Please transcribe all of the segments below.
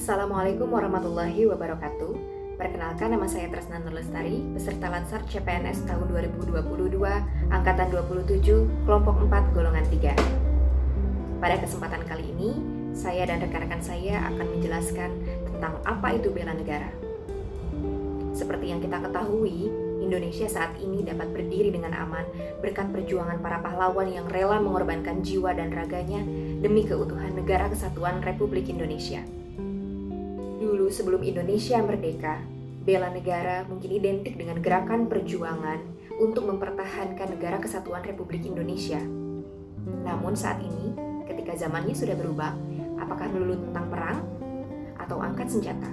Assalamualaikum warahmatullahi wabarakatuh. Perkenalkan, nama saya Tresna Nurlestari, peserta Lansar CPNS tahun 2022, Angkatan 27, Kelompok 4, Golongan 3. Pada kesempatan kali ini, saya dan rekan-rekan saya akan menjelaskan tentang apa itu bela negara. Seperti yang kita ketahui, Indonesia saat ini dapat berdiri dengan aman berkat perjuangan para pahlawan yang rela mengorbankan jiwa dan raganya demi keutuhan Negara Kesatuan Republik Indonesia. Dulu sebelum Indonesia merdeka, bela negara mungkin identik dengan gerakan perjuangan untuk mempertahankan Negara Kesatuan Republik Indonesia. Namun saat ini, ketika zamannya sudah berubah, apakah melulu tentang perang atau angkat senjata?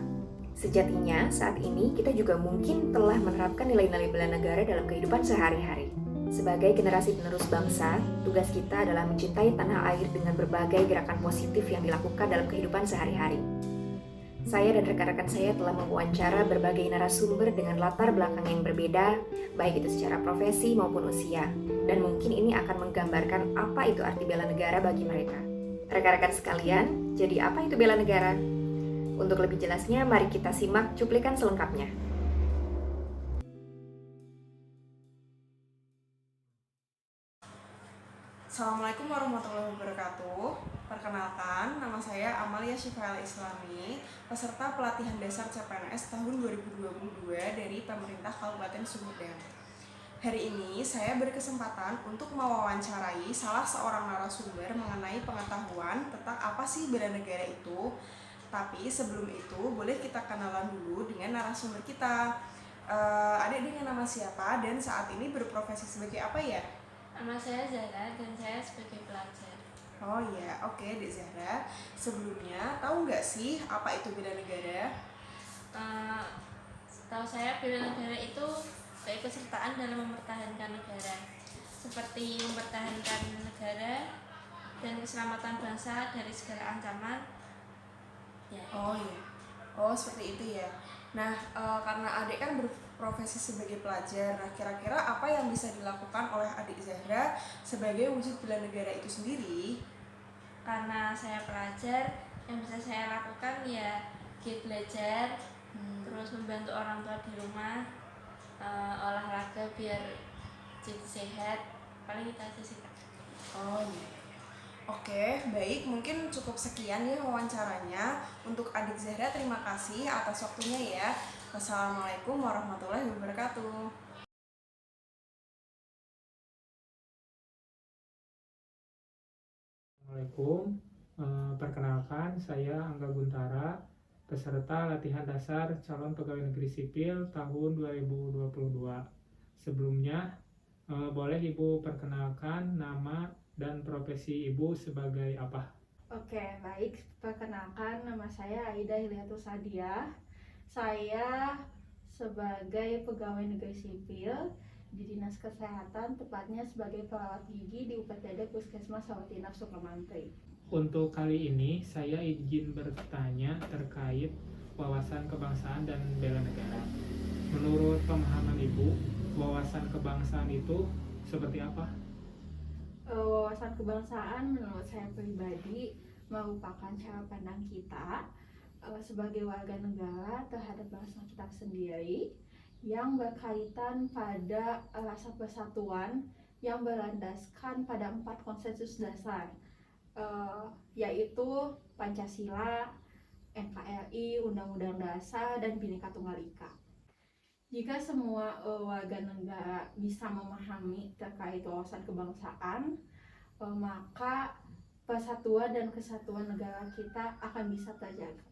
Sejatinya saat ini kita juga mungkin telah menerapkan nilai-nilai bela negara dalam kehidupan sehari-hari. Sebagai generasi penerus bangsa, tugas kita adalah mencintai tanah air dengan berbagai gerakan positif yang dilakukan dalam kehidupan sehari-hari. Saya dan rekan-rekan saya telah mewawancara berbagai narasumber dengan latar belakang yang berbeda, baik itu secara profesi maupun usia. Dan mungkin ini akan menggambarkan apa itu arti bela negara bagi mereka. Rekan-rekan sekalian, jadi apa itu bela negara? Untuk lebih jelasnya, mari kita simak cuplikan selengkapnya. Assalamualaikum warahmatullahi wabarakatuh. Perkenalkan, nama saya Amalia Syifael Islami, peserta pelatihan dasar CPNS tahun 2022 dari pemerintah Kabupaten Sumedang. Hari ini saya berkesempatan untuk mewawancarai salah seorang narasumber mengenai pengetahuan tentang apa sih bela negara itu. Tapi sebelum itu, boleh kita kenalan dulu dengan narasumber kita. Adik dengan nama siapa dan saat ini berprofesi sebagai apa ya? Nama saya Zahra dan saya sebagai pelajar. Oh iya, oke Dek Zahra. Sebelumnya, tahu nggak sih apa itu bela negara? Setahu saya bela negara itu keikutsertaan dalam mempertahankan negara, seperti mempertahankan negara dan keselamatan bangsa dari segala ancaman. Ya. Oh iya, seperti itu ya. Nah, karena adik kan berprofesi sebagai pelajar, nah kira-kira apa yang bisa dilakukan oleh adik Zahra sebagai wujud bela negara itu sendiri? Karena saya pelajar, yang bisa saya lakukan ya giat belajar, terus membantu orang tua di rumah, olahraga biar jadi sehat. Paling itu aja sih. Oh iya. Oke, baik, mungkin cukup sekian ya wawancaranya. Untuk adik Zahra, terima kasih atas waktunya ya. Wassalamualaikum warahmatullahi wabarakatuh. Assalamualaikum, perkenalkan saya Angga Guntara, peserta latihan dasar calon pegawai negeri sipil tahun 2022. Sebelumnya, boleh Ibu perkenalkan nama dan profesi Ibu sebagai apa? Oke, baik. Perkenalkan, nama saya Aida Hiliatus Sadia. Saya sebagai pegawai negeri sipil di Dinas Kesehatan, tepatnya sebagai perawat gigi di UPTD Puskesmas Sawatinaf Sukamantri. Untuk kali ini, saya izin bertanya terkait wawasan kebangsaan dan bela negara. Menurut pemahaman Ibu, wawasan kebangsaan itu seperti apa? Wawasan kebangsaan menurut saya pribadi merupakan cara pandang kita sebagai warga negara terhadap bangsa kita sendiri yang berkaitan pada rasa persatuan yang berlandaskan pada 4 konsensus dasar, yaitu Pancasila, NKRI, Undang-Undang Dasar, dan Bhinneka Tunggal Ika. Jika semua warga negara bisa memahami terkait wawasan kebangsaan, maka persatuan dan kesatuan negara kita akan bisa terjaga.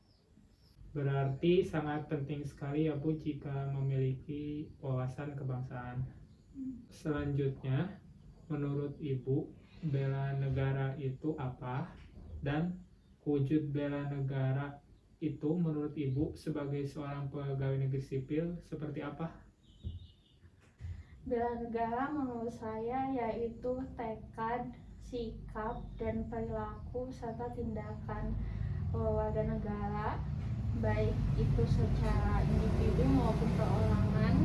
Berarti sangat penting sekali ya Bu jika memiliki wawasan kebangsaan. Selanjutnya, menurut Ibu, bela negara itu apa? Dan wujud bela negara itu menurut Ibu sebagai seorang pegawai negeri sipil seperti apa? Bela negara menurut saya yaitu tekad, sikap, dan perilaku serta tindakan warga negara, baik itu secara individu maupun perorangan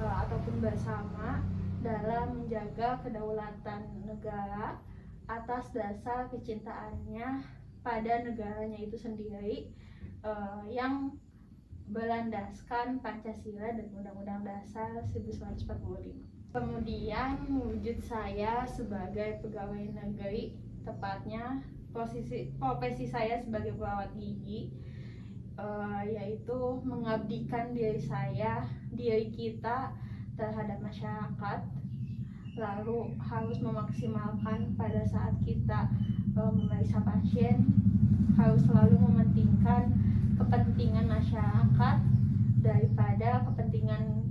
ataupun bersama, dalam menjaga kedaulatan negara atas dasar kecintaannya pada negaranya itu sendiri, yang berlandaskan Pancasila dan Undang-Undang Dasar 1945. Kemudian wujud saya sebagai pegawai negeri, tepatnya profesi saya sebagai perawat gigi, yaitu mengabdikan diri kita terhadap masyarakat, lalu harus memaksimalkan pada saat kita memeriksa pasien, harus selalu mementingkan kepentingan masyarakat daripada kepentingan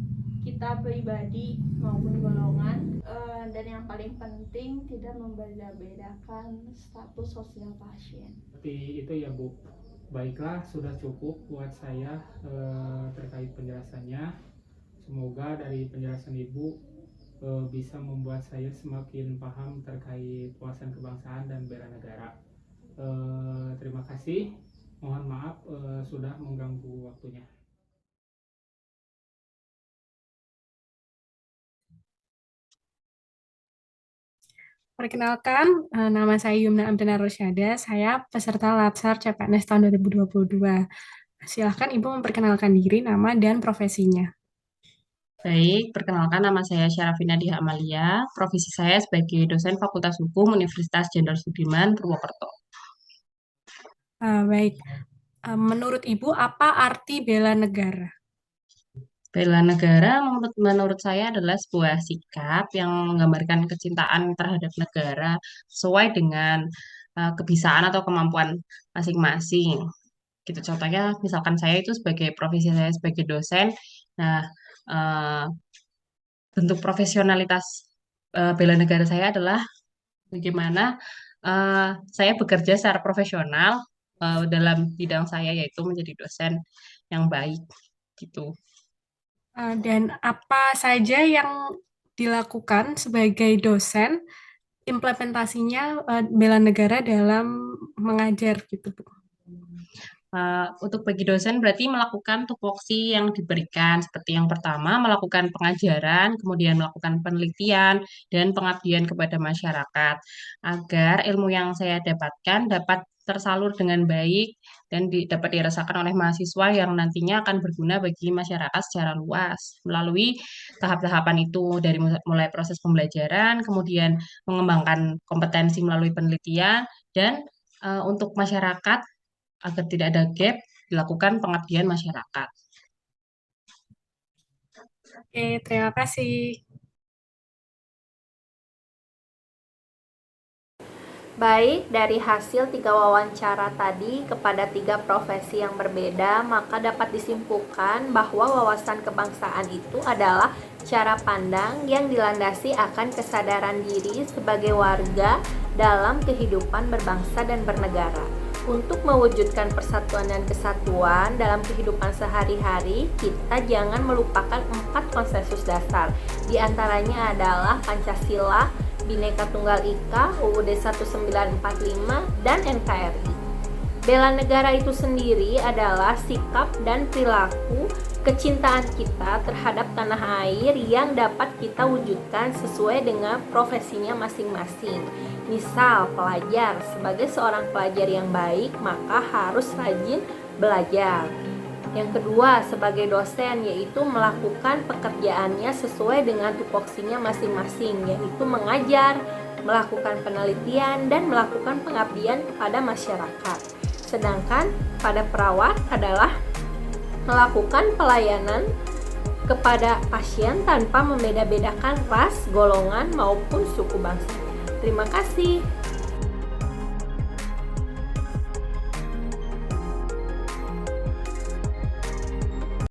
kita pribadi maupun golongan, dan yang paling penting tidak membeda-bedakan status sosial pasien. Seperti itu ya Bu. Baiklah, sudah cukup buat saya terkait penjelasannya. Semoga dari penjelasan Ibu bisa membuat saya semakin paham terkait wawasan kebangsaan dan bela negara. Terima kasih. Mohon maaf sudah mengganggu waktunya. Perkenalkan, nama saya Yumna Amdana Rosyada, saya peserta Latsar CPNS tahun 2022. Silahkan Ibu memperkenalkan diri, nama dan profesinya. Baik, perkenalkan nama saya Syarafina Diha Amalia, profesi saya sebagai dosen Fakultas Hukum Universitas Jenderal Sudirman, Purwokerto. Baik, menurut Ibu apa arti bela negara? Bela negara menurut saya adalah sebuah sikap yang menggambarkan kecintaan terhadap negara sesuai dengan kebisaan atau kemampuan masing-masing. Gitu contohnya, misalkan saya itu sebagai profesi saya sebagai dosen, nah bentuk profesionalitas bela negara saya adalah bagaimana saya bekerja secara profesional dalam bidang saya, yaitu menjadi dosen yang baik gitu. Dan apa saja yang dilakukan sebagai dosen implementasinya bela negara dalam mengajar gitu Bu? Untuk bagi dosen berarti melakukan tupoksi yang diberikan, seperti yang pertama melakukan pengajaran, kemudian melakukan penelitian dan pengabdian kepada masyarakat agar ilmu yang saya dapatkan dapat tersalur dengan baik dan dapat dirasakan oleh mahasiswa yang nantinya akan berguna bagi masyarakat secara luas. Melalui tahap-tahapan itu dari mulai proses pembelajaran, kemudian mengembangkan kompetensi melalui penelitian dan untuk masyarakat agar tidak ada gap, dilakukan pengabdian masyarakat. Oke, terima kasih. Baik, dari hasil 3 wawancara tadi kepada 3 profesi yang berbeda, maka dapat disimpulkan bahwa wawasan kebangsaan itu adalah cara pandang yang dilandasi akan kesadaran diri sebagai warga dalam kehidupan berbangsa dan bernegara. Untuk mewujudkan persatuan dan kesatuan dalam kehidupan sehari-hari, kita jangan melupakan 4 konsensus dasar. Di antaranya adalah Pancasila, Bhinneka Tunggal Ika, UUD 1945, dan NKRI. Bela negara itu sendiri adalah sikap dan perilaku kecintaan kita terhadap tanah air yang dapat kita wujudkan sesuai dengan profesinya masing-masing. Misal, pelajar, sebagai seorang pelajar yang baik, maka harus rajin belajar. Yang kedua, sebagai dosen, yaitu melakukan pekerjaannya sesuai dengan tupoksinya masing-masing, yaitu mengajar, melakukan penelitian, dan melakukan pengabdian kepada masyarakat. Sedangkan pada perawat adalah melakukan pelayanan kepada pasien tanpa membeda-bedakan ras, golongan, maupun suku bangsa. Terima kasih.